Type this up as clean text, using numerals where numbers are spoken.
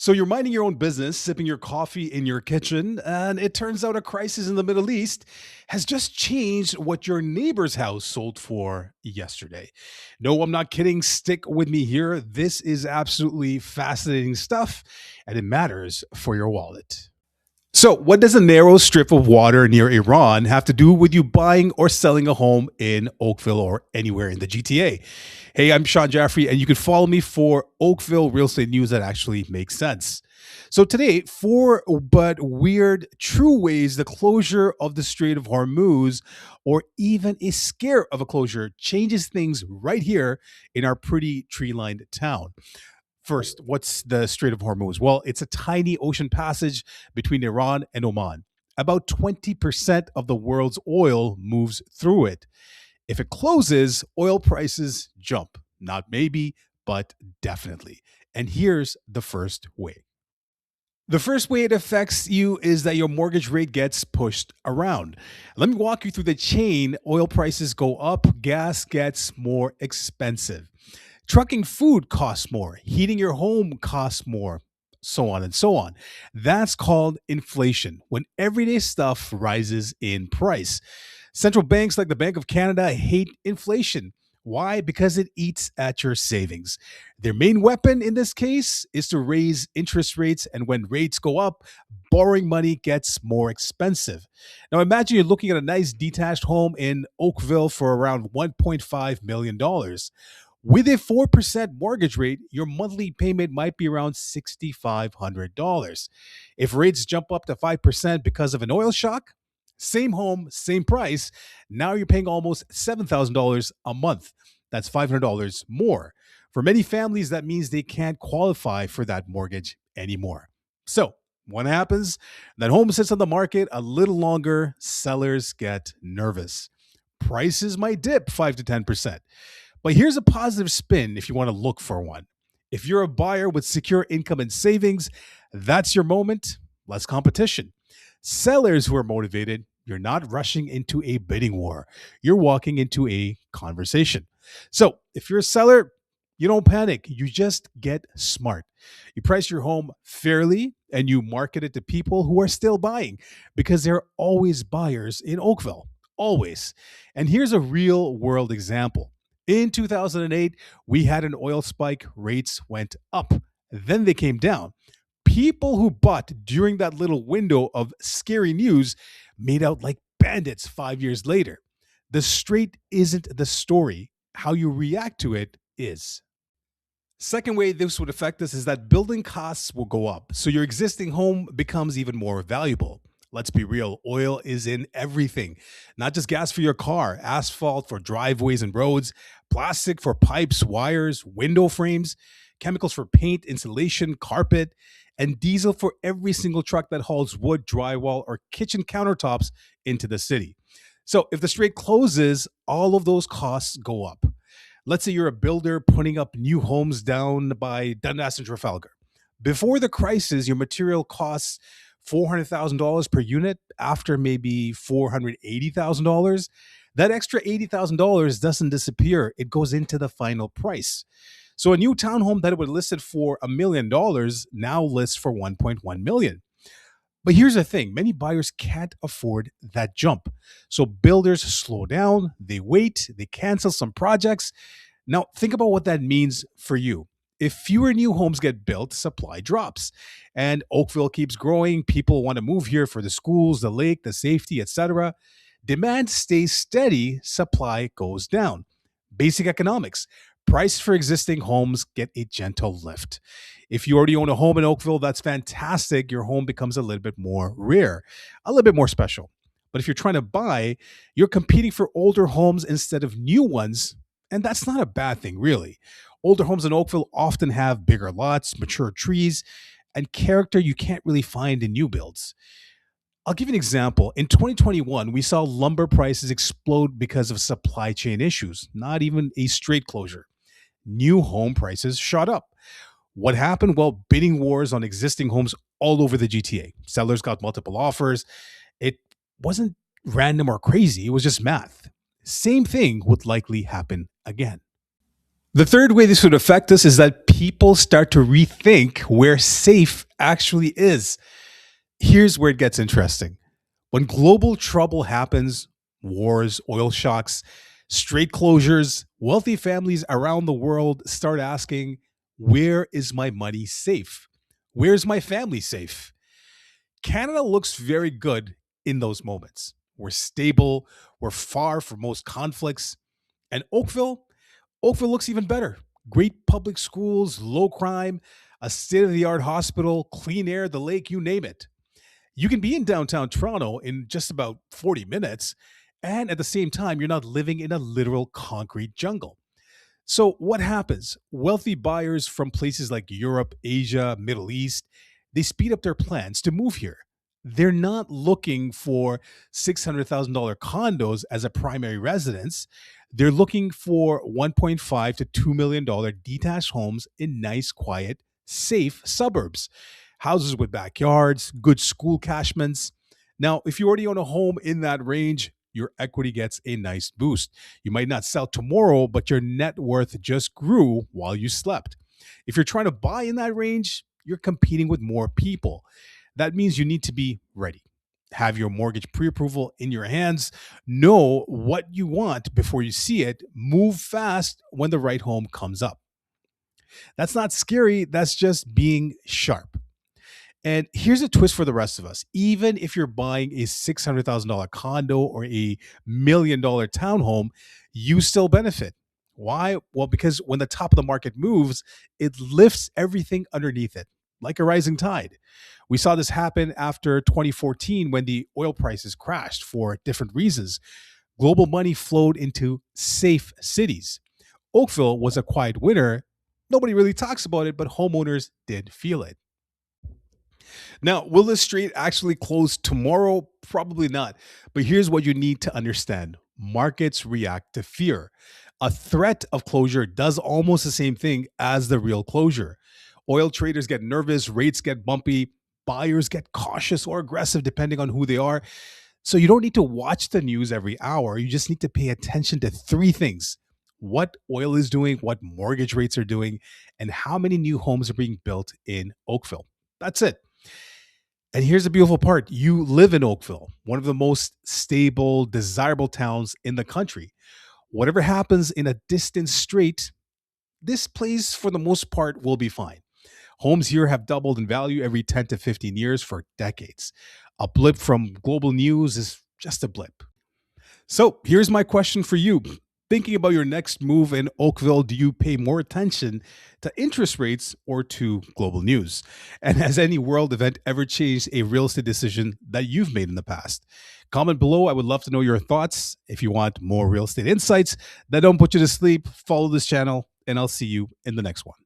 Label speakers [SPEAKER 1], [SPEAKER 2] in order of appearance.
[SPEAKER 1] So you're minding your own business, sipping your coffee in your kitchen, and it turns out a crisis in the Middle East has just changed what your neighbor's house sold for yesterday. No, I'm not kidding. Stick with me here. This is absolutely fascinating stuff, and it matters for your wallet. So, what does a narrow strip of water near Iran have to do with you buying or selling a home in Oakville or anywhere in the GTA? Hey, I'm Sean Jaffrey, and you can follow me for Oakville real estate news that actually makes sense. So, today, four but weird true ways the closure of the Strait of Hormuz or even a scare of a closure changes things right here in our pretty tree lined town. First, what's the Strait of Hormuz? Well, it's a tiny ocean passage between Iran and Oman. About 20% of the world's oil moves through it. If it closes, oil prices jump. Not maybe, but definitely. And here's the first way. The first way it affects you is that your mortgage rate gets pushed around. Let me walk you through the chain. Oil prices go up, gas gets more expensive. Trucking food costs more, heating your home costs more, so on and so on. That's called inflation, when everyday stuff rises in price. Central banks like the Bank of Canada hate inflation. Why? Because it eats at your savings. Their main weapon in this case is to raise interest rates, and when rates go up, borrowing money gets more expensive. Now, imagine you're looking at a nice detached home in Oakville for around $1.5 million. With a 4% mortgage rate, your monthly payment might be around $6,500. If rates jump up to 5% because of an oil shock, same home, same price. Now you're paying almost $7,000 a month. That's $500 more. For many families, that means they can't qualify for that mortgage anymore. So, what happens? That home sits on the market a little longer, sellers get nervous. Prices might dip 5 to 10%. But here's a positive spin if you want to look for one. If you're a buyer with secure income and savings, that's your moment. Less competition. Sellers who are motivated, you're not rushing into a bidding war. You're walking into a conversation. So if you're a seller, you don't panic. You just get smart. You price your home fairly and you market it to people who are still buying because there are always buyers in Oakville. Always. And here's a real world example. In 2008, we had an oil spike, rates went up, then they came down. People who bought during that little window of scary news made out like bandits 5 years later. The strait isn't the story, how you react to it is. Second way this would affect us is that building costs will go up. So your existing home becomes even more valuable. Let's be real, oil is in everything, not just gas for your car, asphalt for driveways and roads, plastic for pipes, wires, window frames, chemicals for paint, insulation, carpet, and diesel for every single truck that hauls wood, drywall, or kitchen countertops into the city. So if the strait closes, all of those costs go up. Let's say you're a builder putting up new homes down by Dundas and Trafalgar. Before the crisis, your material costs $400,000 per unit. After maybe $480,000, that extra $80,000 doesn't disappear. It goes into the final price. So a new townhome that would listed for $1 million now lists for 1.1 million. But here's the thing, many buyers can't afford that jump. So builders slow down, they wait, they cancel some projects. Now, think about what that means for you. If fewer new homes get built, supply drops. And Oakville keeps growing. People want to move here for the schools, the lake, the safety, etc. Demand stays steady, supply goes down. Basic economics. Price for existing homes get a gentle lift. If you already own a home in Oakville, that's fantastic. Your home becomes a little bit more rare, a little bit more special. But if you're trying to buy, you're competing for older homes instead of new ones. And that's not a bad thing, really. Older homes in Oakville often have bigger lots, mature trees, and character you can't really find in new builds. I'll give you an example. In 2021, we saw lumber prices explode because of supply chain issues, not even a straight closure. New home prices shot up. What happened? Well, bidding wars on existing homes all over the GTA. Sellers got multiple offers. It wasn't random or crazy, it was just math. Same thing would likely happen again. The third way this would affect us is that people start to rethink where safe actually is. Here's where it gets interesting. When global trouble happens, wars, oil shocks, strait closures, wealthy families around the world start asking, where is my money safe? Where's my family safe? Canada looks very good in those moments. We're stable, we're far from most conflicts, and Oakville looks even better. Great public schools, low crime, a state of the art hospital, clean air, the lake, you name it. You can be in downtown Toronto in just about 40 minutes, and at the same time, you're not living in a literal concrete jungle. So, what happens? Wealthy buyers from places like Europe, Asia, Middle East, they speed up their plans to move here. They're not looking for $600,000 condos as a primary residence. They're looking for 1.5 to $2 million detached homes in nice, quiet, safe suburbs. Houses with backyards, good school cashments. Now, if you already own a home in that range, your equity gets a nice boost. You might not sell tomorrow, but your net worth just grew while you slept. If you're trying to buy in that range, you're competing with more people. That means you need to be ready. Have your mortgage pre approval in your hands, know what you want before you see it, move fast when the right home comes up. That's not scary, that's just being sharp. And here's a twist for the rest of us. Even if you're buying a $600,000 condo or a $1 million townhome, you still benefit. Why? Well, because when the top of the market moves, it lifts everything underneath it, like a rising tide. We saw this happen after 2014 when the oil prices crashed for different reasons. Global money flowed into safe cities. Oakville was a quiet winner. Nobody really talks about it, but homeowners did feel it. Now, will the strait actually close tomorrow? Probably not. But here's what you need to understand: markets react to fear. A threat of closure does almost the same thing as the real closure. Oil traders get nervous, rates get bumpy, buyers get cautious or aggressive depending on who they are. So you don't need to watch the news every hour. You just need to pay attention to three things: what oil is doing, what mortgage rates are doing, and how many new homes are being built in Oakville. That's it. And here's the beautiful part: you live in Oakville, one of the most stable, desirable towns in the country. Whatever happens in a distant strait, this place, for the most part, will be fine. Homes here have doubled in value every 10 to 15 years for decades. A blip from global news is just a blip. So here's my question for you. Thinking about your next move in Oakville, do you pay more attention to interest rates or to global news? And has any world event ever changed a real estate decision that you've made in the past? Comment below. I would love to know your thoughts. If you want more real estate insights that don't put you to sleep, follow this channel, and I'll see you in the next one.